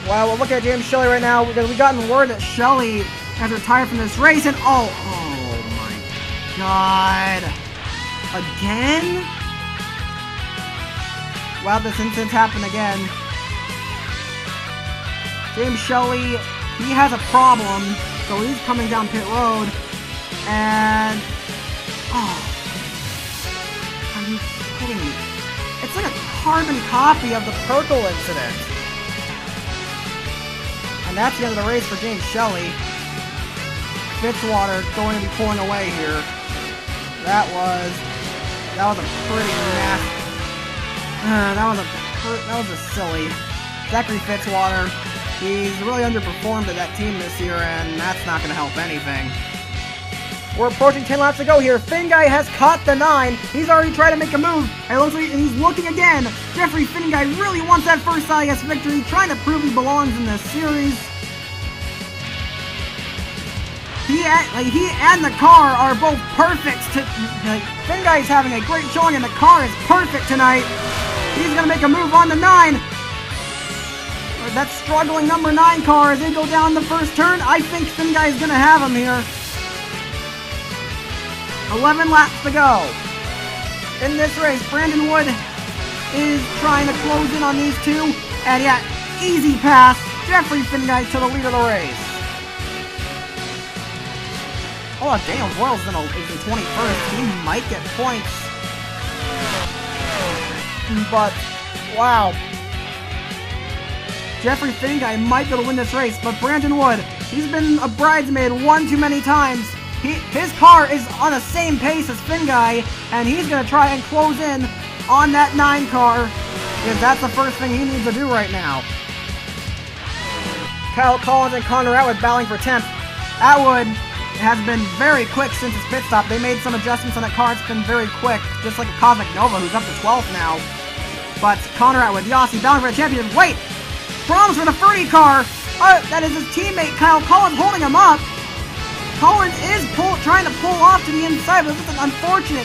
Well, we're looking at James Shelley right now, because we've gotten word that Shelley has retired from this race, and oh my god. Again? Wow, this incident's happened again. James Shelley, he has a problem, so he's coming down pit road, and oh, are you kidding me? It's like a carbon copy of the Perkle incident. And that's the end of the race for James Shelley. Fitzwater going to be pulling away here. That was a pretty nasty. That was a silly. Zachary Fitzwater He's really underperformed at that team this year, and that's not going to help anything. We're approaching 10 laps to go here. Finguy has caught the 9. He's already tried to make a move, and it looks like he's looking again. Jeffrey Finguy really wants that first IS victory, trying to prove he belongs in this series. He and the car are both perfect. Finguy is having a great showing, and the car is perfect tonight. He's going to make a move on the 9. That struggling number 9 car as they go down the first turn. I think Finguy is going to have him here. 11 laps to go. In this race, Brandon Wood is trying to close in on these two. And yeah, easy pass. Jeffrey Finguy to the lead of the race. Oh, Daniel Boyles is in 21st. He might get points. But, wow. Jeffrey Finguy might be able to win this race, but Brandon Wood, he's been a bridesmaid one too many times. His car is on the same pace as Finguy, and he's going to try and close in on that 9 car, because that's the first thing he needs to do right now. Kyle Collins and Connor Atwood battling for 10th. Atwood has been very quick since his pit stop. They made some adjustments on that car. It's been very quick, just like a Cosmic Nova, who's up to 12th now. But Connor Atwood, the Aussie, battling for a championship. Wait! Problems for the Ferdy car! That is his teammate Kyle Collins holding him up. Collins is trying to pull off to the inside, but this is an unfortunate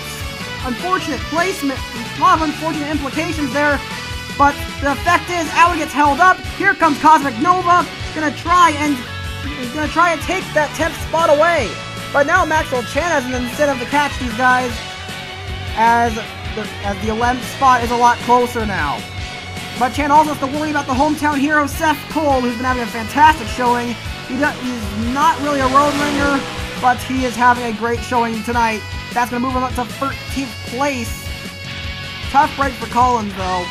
placement. A lot of unfortunate implications there. But the effect is, Atwood gets held up. Here comes Cosmic Nova, gonna try and take that 10th spot away. But now Maxwell Chan has an incentive to catch these guys, as the 11th spot is a lot closer now. But Chan also has to worry about the hometown hero Seth Cole, who's been having a fantastic showing. He's not really a road ringer, but he is having a great showing tonight. That's going to move him up to 13th place. Tough break for Collins, though.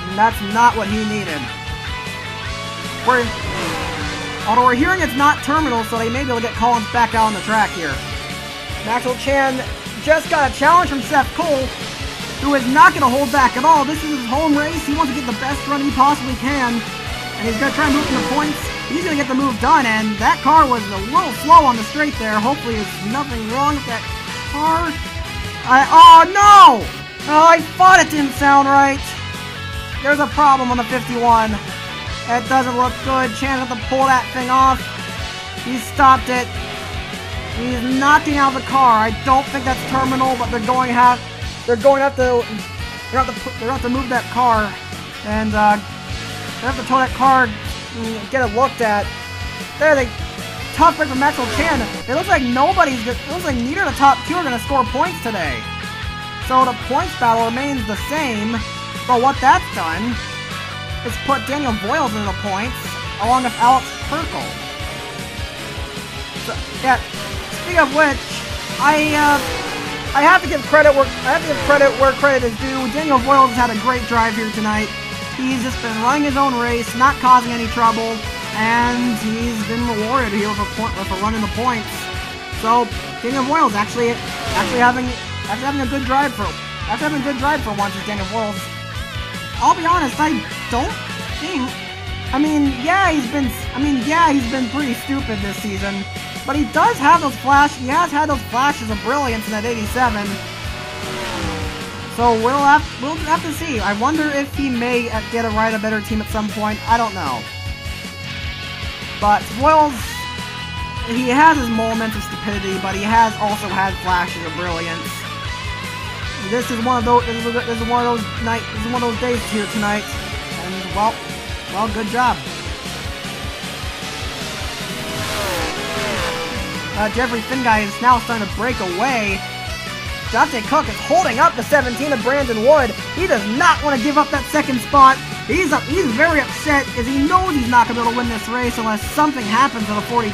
And that's not what he needed. Although we're hearing it's not terminal, so they may be able to get Collins back out on the track here. Maxwell Chan just got a challenge from Seth Cole, who is not going to hold back at all. This is his home race. He wants to get the best run he possibly can. And he's going to try and move from the points. He's going to get the move done, and that car was a little slow on the straight there. Hopefully there's nothing wrong with that car. Oh, no! Oh, I thought it didn't sound right. There's a problem on the 51. It doesn't look good. Chan has to pull that thing off. He stopped it. He's knocking out the car. I don't think that's terminal, but they're going to have to move that car, and they have to tow that car and get it looked at. There, tough break from Maxwell Chan. It looks like neither of the top two are going to score points today. So the points battle remains the same, but what that's done is put Daniel Boyles into the points, along with Alex Perkle. So, yeah, speaking of which, I have to give credit where credit is due. Daniel Boyles has had a great drive here tonight. He's just been running his own race, not causing any trouble, and he's been rewarded here with a run in the points. So Daniel Boyles actually having a good drive for once is Daniel Boyles. I'll be honest, I don't think. He's been pretty stupid this season. But he does have those flashes. He has had those flashes of brilliance in that 87. So we'll have to see. I wonder if he may get a ride a better team at some point. I don't know. But Boyles, he has his moments of stupidity, but he has also had flashes of brilliance. This is one of those. This is one of those days here tonight. And well, good job. Jeffrey Finguy is now starting to break away. Dante Cook is holding up the 17 of Brandon Wood. He does not want to give up that second spot. He's very upset because he knows he's not going to be able to win this race unless something happens to the 42.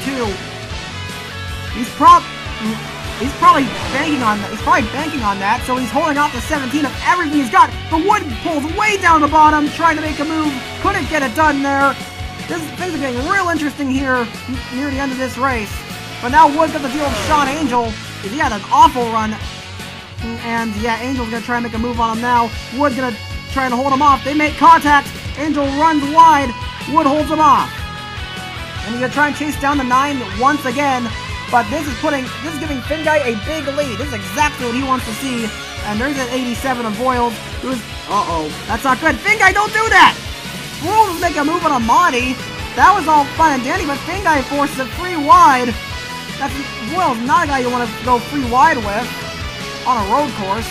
He's probably banking on that. He's probably banking on that, so he's holding off the 17 of everything he's got. But Wood pulls way down the bottom, trying to make a move. Couldn't get it done there. Things are getting real interesting here near the end of this race. But now Wood's got the deal with Sean Angel, because he had an awful run. And yeah, Angel's going to try and make a move on him now. Wood's going to try and hold him off. They make contact. Angel runs wide. Wood holds him off. And he's going to try and chase down the 9 once again. But this is giving Finn Guy a big lead. This is exactly what he wants to see. And there's an 87 of Boyles. That's not good. Finn Guy, don't do that! Boyles is making a move on a Monty. That was all fun and dandy, but Finn Guy forces it free wide. Boyles not a guy you want to go free wide with on a road course.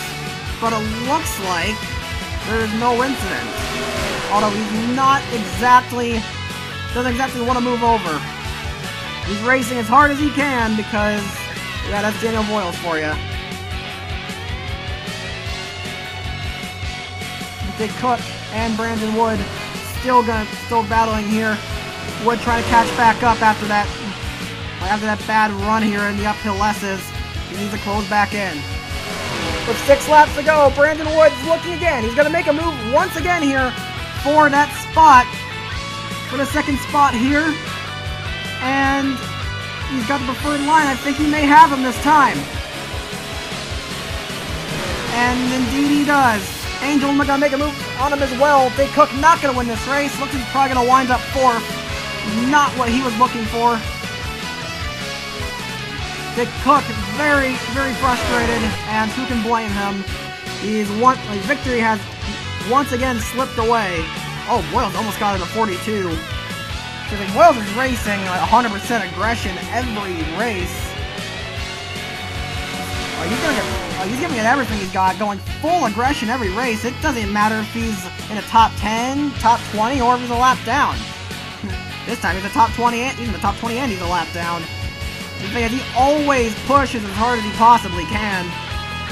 But it looks like there's no incident. Although he's doesn't exactly want to move over. He's racing as hard as he can because, yeah, that's Daniel Boyles for you. Dick Cook and Brandon Wood still battling here. Wood trying to catch back up after that bad run here in the uphill S's. He needs to close back in. With 6 laps to go, Brandon Wood's looking again. He's going to make a move once again here for that spot, for the second spot here. And he's got the preferred line. I think he may have him this time. And indeed he does. Angel going to make a move on him as well. Dick Cook not going to win this race. Looks like he's probably going to wind up 4th. Not what he was looking for. Dick Cook very, very frustrated, and who can blame him? His victory has once again slipped away. Oh, Boyles almost got into 42. Boyles is racing 100% aggression every race. He's giving it everything he's got, going full aggression every race. It doesn't matter if he's in a top 10, top 20, or if he's a lap down. This time he's a top 20, he's in the top 20 and he's a lap down. The thing is, he always pushes as hard as he possibly can,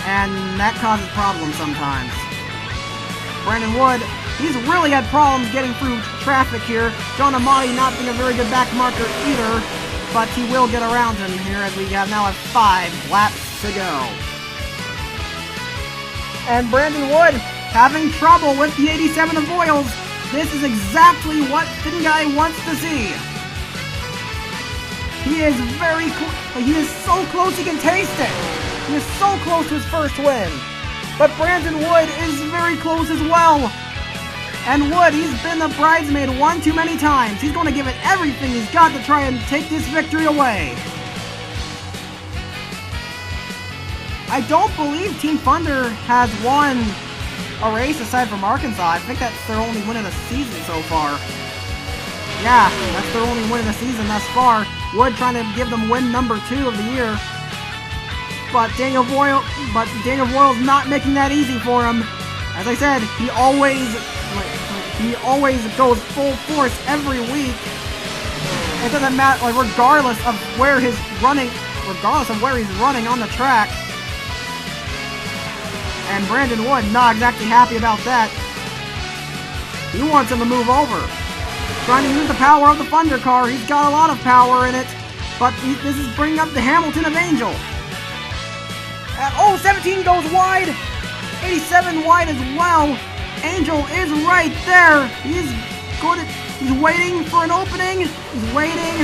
and that causes problems sometimes. Brandon Wood, he's really had problems getting through traffic here. John Amati not being a very good back marker either, but he will get around him here as we now have 5 laps to go. And Brandon Wood having trouble with the 87 of Boyles. This is exactly what Finn Guy wants to see. He is so close he can taste it. He is so close to his first win. But Brandon Wood is very close as well. And Wood, he's been the bridesmaid one too many times. He's going to give it everything he's got to try and take this victory away. I don't believe Team Thunder has won a race aside from Arkansas. I think that's their only win of the season so far. Yeah, that's their only win of the season thus far. Wood trying to give them win number 2 of the year. But Daniel Boyles not making that easy for him. As I said, he always goes full force every week. It doesn't matter, regardless of where he's running on the track. And Brandon Wood not exactly happy about that. He wants him to move over. Trying to use the power of the Thunder car. He's got a lot of power in it. But this is bringing up the Hamilton of Angel. 17 goes wide. 87 wide as well. Angel is right there. He's waiting for an opening. He's waiting,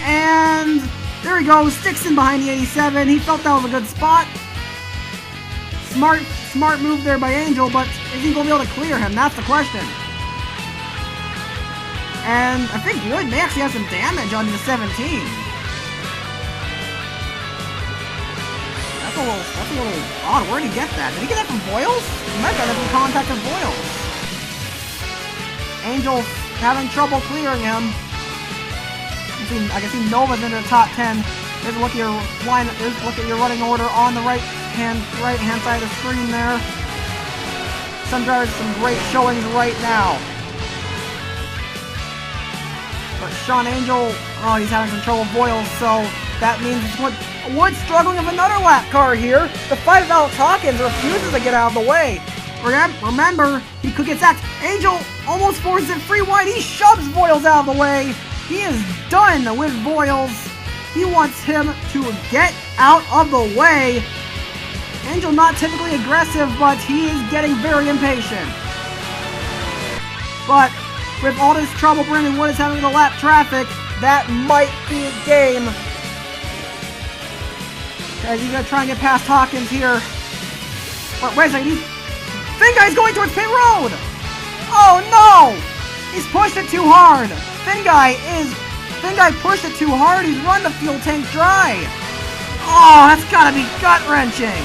and there he goes. Sticks in behind the 87. He felt that was a good spot. Smart move there by Angel, but is he going to be able to clear him? That's the question. And I think Wood may actually have some damage on the 17. That's a little odd. Where did he get that? Did he get that from Boyles? He might have got that from contact of Boyles. Angel having trouble clearing him. I can see Nova's into the top 10. There's a look at your line. There's a look at your running order on the right hand side of the screen there. Some drivers some great showings right now. But Sean Angel, he's having some trouble with Boyles, so that means Wood's struggling with another lap car here. The fight of Alex Hawkins refuses to get out of the way. Remember, he could get sacked. Angel almost forces it free wide. He shoves Boyles out of the way. He is done with Boyles. He wants him to get out of the way. Angel not typically aggressive, but he is getting very impatient. But with all this trouble Brandon Wood is having with the lap traffic, that might be a game. As he's going to try and get past Hawkins here. But wait a second, Finn Guy's going towards pit road! Oh no! He's pushed it too hard. Fin Guy pushed it too hard. He's run the fuel tank dry. Oh, that's gotta be gut-wrenching.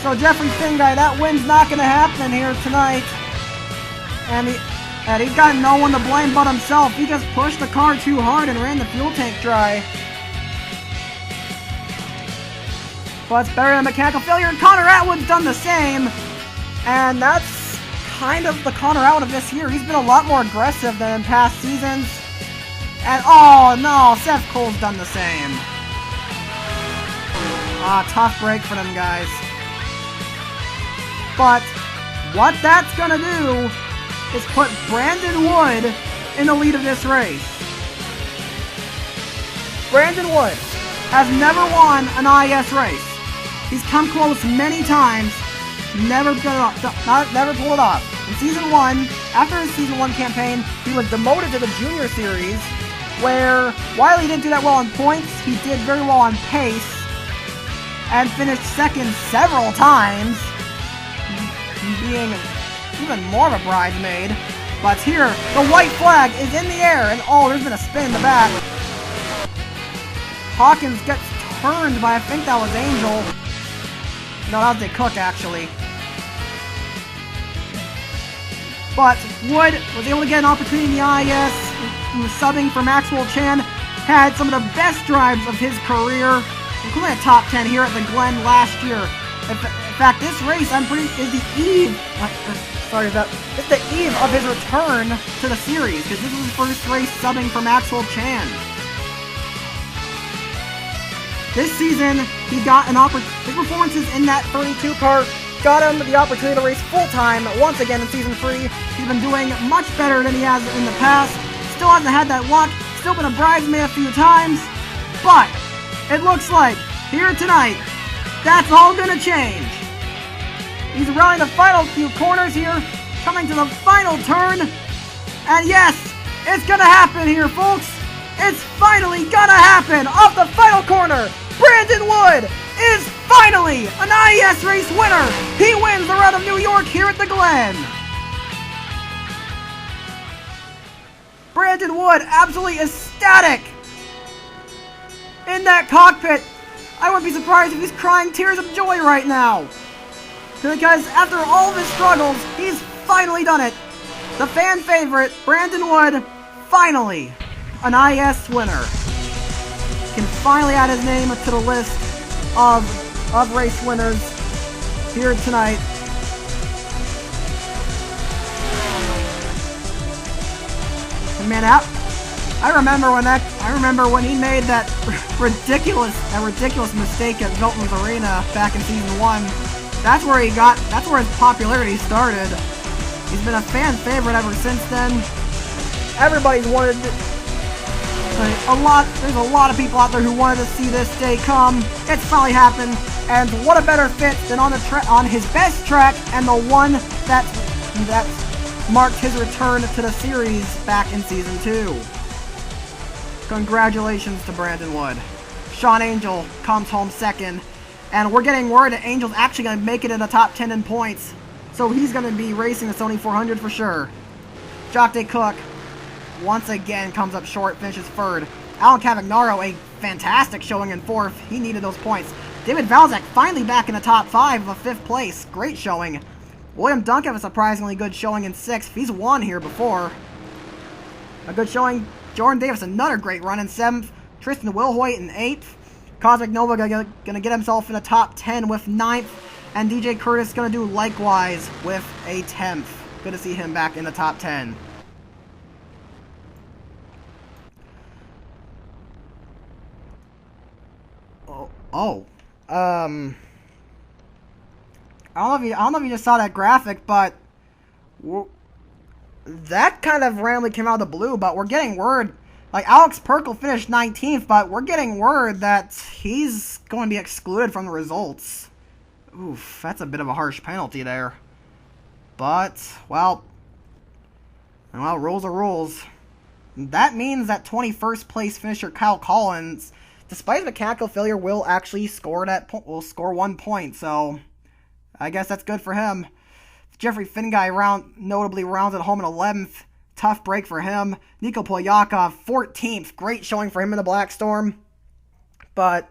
So Jeffrey Fin Guy, that win's not gonna happen here tonight. And he's got no one to blame but himself. He just pushed the car too hard and ran the fuel tank dry. But it's better than mechanical failure, and Connor Atwood's done the same. And that's kind of the Connor Atwood of this year. He's been a lot more aggressive than in past seasons. And oh no, Seth Cole's done the same. Tough break for them guys. But what that's gonna do is put Brandon Wood in the lead of this race. Brandon Wood has never won an IS race. He's come close many times, never pulled it off. In Season 1, after his Season 1 campaign, he was demoted to the Junior Series, where, while he didn't do that well in points, he did very well on pace, and finished second several times, being even more of a bridesmaid. But here, the white flag is in the air, and oh, there's been a spin in the back. Hawkins gets turned by, I think that was Angel. No, that was Dick Cook, actually. But Wood was able to get an opportunity in the IS. He was subbing for Maxwell Chan. Had some of the best drives of his career, including a top 10 here at the Glen last year. In fact, this race, is the eve. It's the eve of his return to the series, because this was his first race subbing for Maxwell Chan. This season, he got an opportunity. His performances in that 32 car got him the opportunity to race full-time once again in Season 3. He's been doing much better than he has in the past. Still hasn't had that luck. Still been a bridesmaid a few times. But it looks like, here tonight, that's all gonna change. He's around the final few corners here, coming to the final turn. And yes, it's gonna happen here, folks. It's finally gonna happen! Off the final corner, Brandon Wood is finally an IS race winner! He wins the round of New York here at the Glen! Brandon Wood absolutely ecstatic in that cockpit. I wouldn't be surprised if he's crying tears of joy right now. Because after all of his struggles, he's finally done it. The fan favorite, Brandon Wood, finally an IS winner. Can finally add his name to the list of race winners here tonight. And man, I remember when he made that ridiculous mistake at Milton's Arena back in Season 1. That's where his popularity started. He's been a fan favorite ever since then. Everybody's wanted there's a lot of people out there who wanted to see this day come. It's finally happened, and what a better fit than on his best track and the one that marked his return to the series back in Season 2. Congratulations to Brandon Wood. Sean Angel comes home second, and we're getting word that Angel's actually going to make it in the top 10 in points, so he's going to be racing the Sony 400 for sure. Jock Day Cook once again comes up short, finishes third. Alan Cavagnaro, a fantastic showing in fourth. He needed those points. David Valzak finally back in the top 5 of 5th place. Great showing. William Duncan, a surprisingly good showing in 6th. He's won here before. A good showing. Jordan Davis, another great run in 7th. Tristan Wilhoit in 8th. Cosmic Nova gonna get himself in the top 10 with 9th. And DJ Curtis gonna do likewise with a 10th. Good to see him back in the top 10. I don't know if you just saw that graphic, but that kind of randomly came out of the blue, but we're getting word, like Alex Perkle finished 19th, but we're getting word that he's going to be excluded from the results. Oof, that's a bit of a harsh penalty there. But, well, rules are rules. That means that 21st place finisher Kyle Collins, despite mechanical failure, will actually score 1 point, so I guess that's good for him. Jeffrey Finguy notably rounds it home in 11th. Tough break for him. Niko Polyakov, 14th. Great showing for him in the Black Storm. But,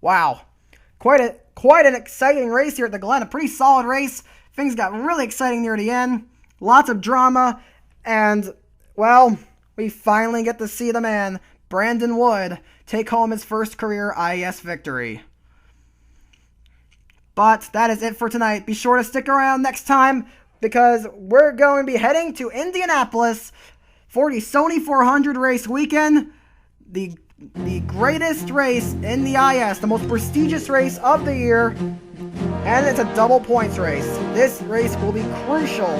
wow. Quite an exciting race here at the Glen. A pretty solid race. Things got really exciting near the end. Lots of drama. And, well, we finally get to see the man, Brandon Wood, take home his first career IES victory. But that is it for tonight. Be sure to stick around next time, because we're going to be heading to Indianapolis for the Sony 400 race weekend. The greatest race in the IS, the most prestigious race of the year, and it's a double points race. This race will be crucial.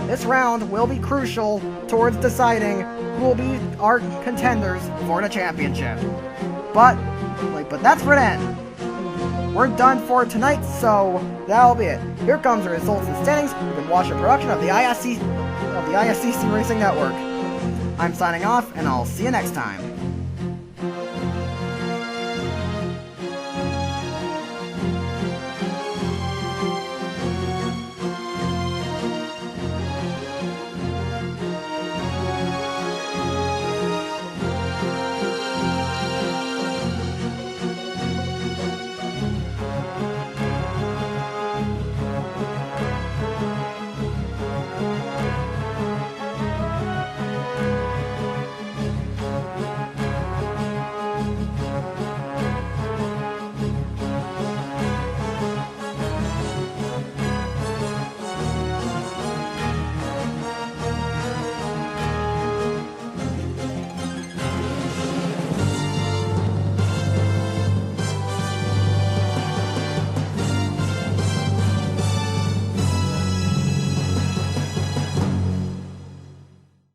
This round will be crucial towards deciding who will be our contenders for the championship. But that's for then. We're done for tonight, so that'll be it. Here comes the results and standings. You've been watching a production of the ISCC Racing Network. I'm signing off, and I'll see you next time.